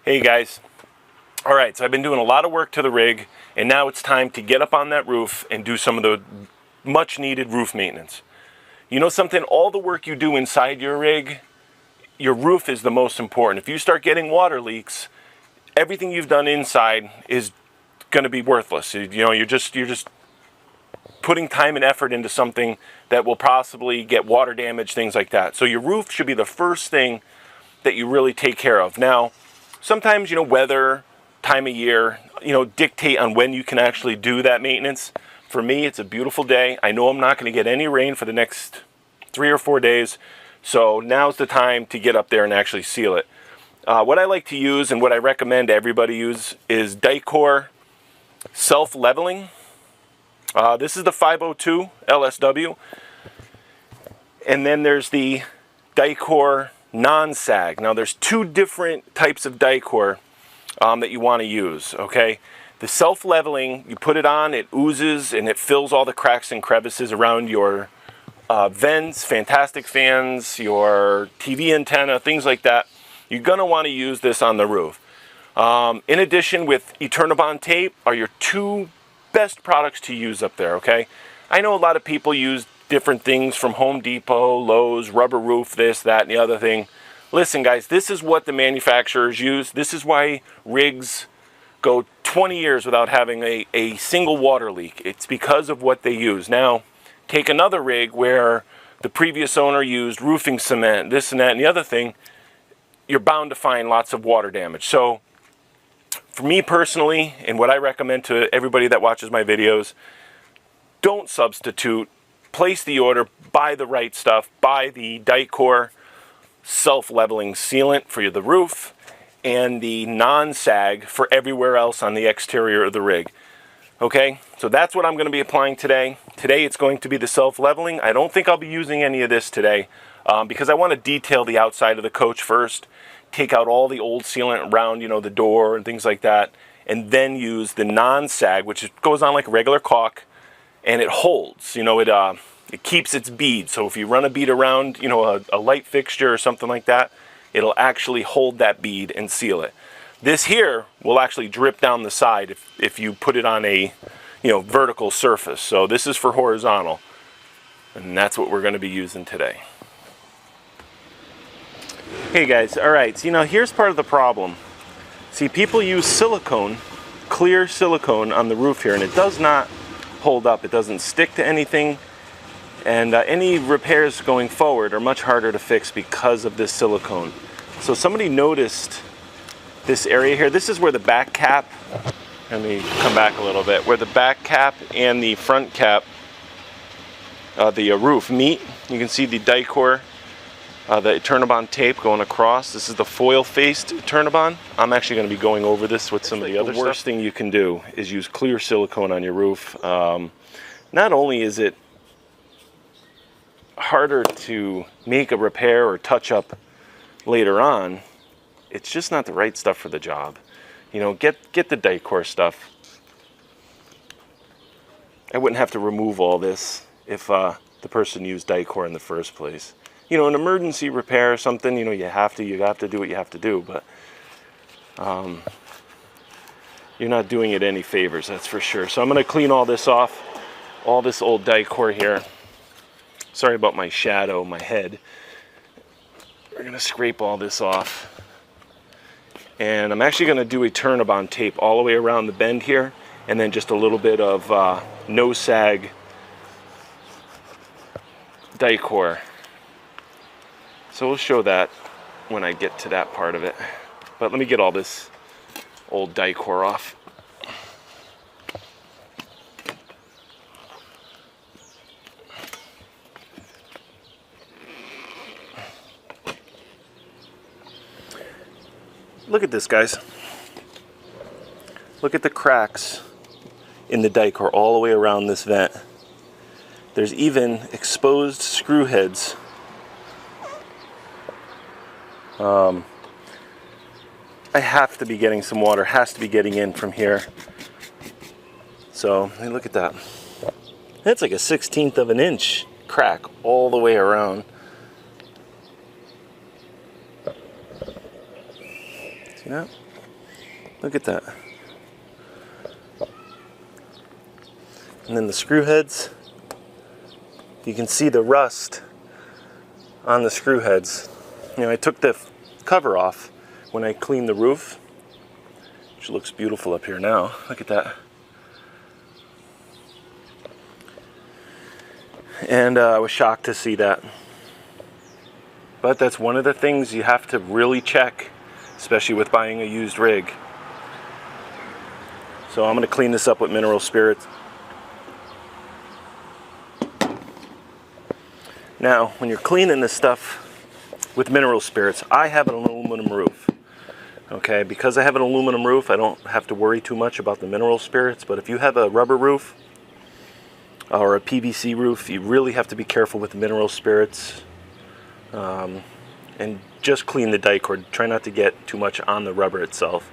Hey guys. All right, so I've been doing a lot of work to the rig, and now it's time to get up on that roof and do some of the much needed roof maintenance. You know something? All the work you do inside your rig, your roof is the most important. If you start getting water leaks, everything you've done inside is going to be worthless. You know, you're just putting time and effort into something that will possibly get water damage, things like that. So your roof should be the first thing that you really take care of. Now, sometimes, weather, time of year, dictate on when you can actually do that maintenance. For me, it's a beautiful day. I know I'm not going to get any rain for the next 3 or 4 days. So now's the time to get up there and actually seal it. What I like to use and what I recommend everybody use is Dicor self-leveling. This is the 502 LSW. And then there's the Dicor non-sag. Now there's two different types of Dicor that you want to use, okay? The self-leveling, you put it on, it oozes and it fills all the cracks and crevices around your vents, fantastic fans, your TV antenna, things like that. You're going to want to use this on the roof. In addition, with Eternabond tape are your two best products to use up there, okay? I know a lot of people use different things from Home Depot, Lowe's, rubber roof, this, that, and the other thing. Listen, guys, this is what the manufacturers use. This is why rigs go 20 years without having a single water leak. It's because of what they use. Now, take another rig where the previous owner used roofing cement, this and that, and the other thing, you're bound to find lots of water damage. So, for me personally, and what I recommend to everybody that watches my videos, don't substitute. Place the order, buy the right stuff, buy the Dicor self-leveling sealant for the roof and the non-sag for everywhere else on the exterior of the rig. Okay, so that's what I'm going to be applying today. Today it's going to be the self-leveling. I don't think I'll be using any of this today because I want to detail the outside of the coach first, take out all the old sealant around, the door and things like that, and then use the non-sag, which goes on like a regular caulk, and it holds, it keeps its bead. So if you run a bead around, a light fixture or something like that, it'll actually hold that bead and seal it. This here will actually drip down the side if you put it on a, vertical surface. So this is for horizontal, and that's what we're going to be using today. Hey guys, all right, so here's part of the problem. See, people use silicone, clear silicone on the roof here, and it does not hold up. It doesn't stick to anything, and any repairs going forward are much harder to fix because of this silicone. So somebody noticed this area here. This is where the back cap, let me come back a little bit, where the back cap and the front cap, the roof meet. You can see the Dicor, the Eternabond tape going across. This is the foil-faced Eternabond. I'm actually going to be going over this with some of the other stuff. The worst thing you can do is use clear silicone on your roof. Not only is it harder to make a repair or touch up later on, it's just not the right stuff for the job. Get the Dicor stuff. I wouldn't have to remove all this if the person used Dicor in the first place. An emergency repair or something, you have to do what you have to do, but you're not doing it any favors, that's for sure. So I'm going to clean all this off, all this old Dicor here. Sorry about my shadow, my head. We're going to scrape all this off. And I'm actually going to do Eternabond tape all the way around the bend here, and then just a little bit of no sag Dicor. So we'll show that when I get to that part of it. But let me get all this old Dicor off. Look at this, guys. Look at the cracks in the Dicor all the way around this vent. There's even exposed screw heads. I have to be getting some water, has to be getting in from here. So, hey, look at that. That's like a 1/16 of an inch crack all the way around. See that? Look at that. And then the screw heads. You can see the rust on the screw heads. You know, I took the cover off when I cleaned the roof, which looks beautiful up here now. Look at that. And I was shocked to see that. But that's one of the things you have to really check, especially with buying a used rig. So I'm going to clean this up with mineral spirits. Now, when you're cleaning this stuff with mineral spirits, I have an aluminum roof. Okay, because I have an aluminum roof, I don't have to worry too much about the mineral spirits. But if you have a rubber roof or a PVC roof, you really have to be careful with the mineral spirits. And just clean the die cord. Try not to get too much on the rubber itself.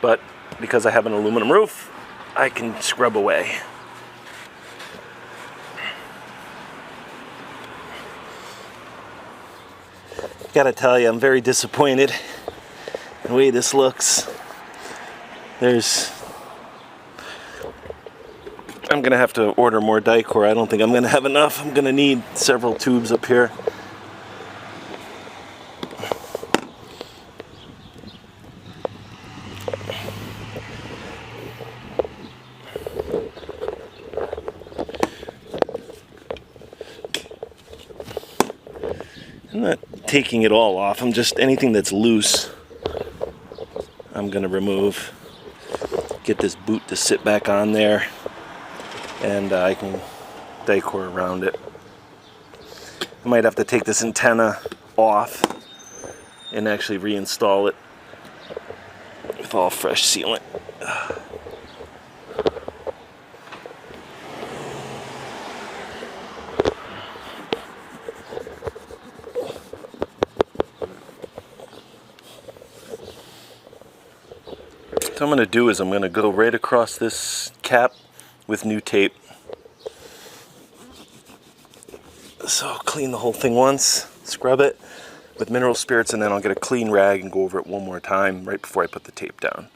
But because I have an aluminum roof, I can scrub away. Gotta tell you, I'm very disappointed in the way this looks. I'm gonna have to order more die core. I don't think I'm gonna have enough. I'm gonna need several tubes up here. I'm not taking it all off. I'm just, anything that's loose, I'm gonna remove. Get this boot to sit back on there, and I can die core around it. I might have to take this antenna off and actually reinstall it with all fresh sealant. What I'm going to do is I'm going to go right across this cap with new tape. So I'll clean the whole thing once, scrub it with mineral spirits, and then I'll get a clean rag and go over it one more time right before I put the tape down.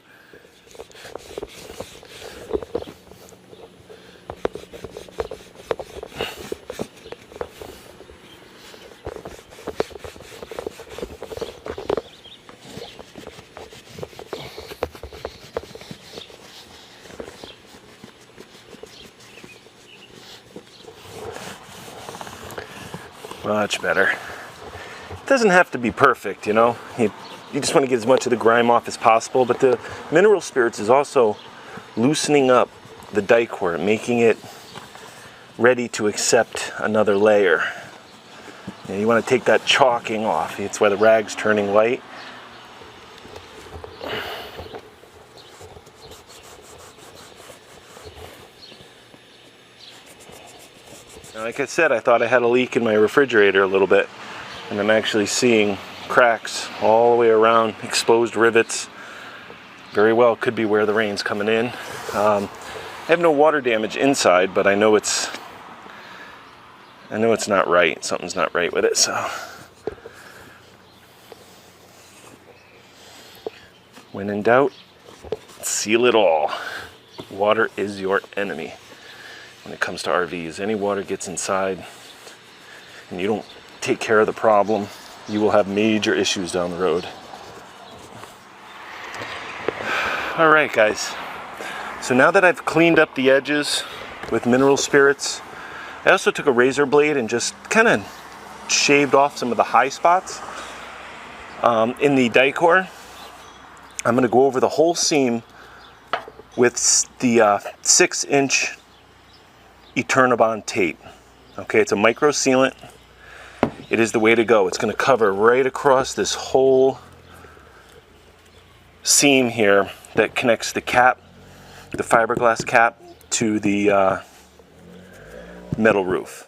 Much better. It doesn't have to be perfect, you know. You just want to get as much of the grime off as possible, but the mineral spirits is also loosening up the die core, making it ready to accept another layer. You want to take that chalking off. It's why the rag's turning white. Like I said, I thought I had a leak in my refrigerator a little bit, and I'm actually seeing cracks all the way around, exposed rivets. Very well could be where the rain's coming in. I have no water damage inside, but I know it's not right. Something's not right with it, so. When in doubt, seal it all. Water is your enemy. When it comes to RVs, any water gets inside and you don't take care of the problem, you will have major issues down the road. All right, guys. So now that I've cleaned up the edges with mineral spirits, I also took a razor blade and just kind of shaved off some of the high spots in the die core. I'm going to go over the whole seam with the 6-inch Eternabond tape. Okay, it's a micro sealant. It is the way to go. It's going to cover right across this whole seam here that connects the cap, the fiberglass cap, to the metal roof.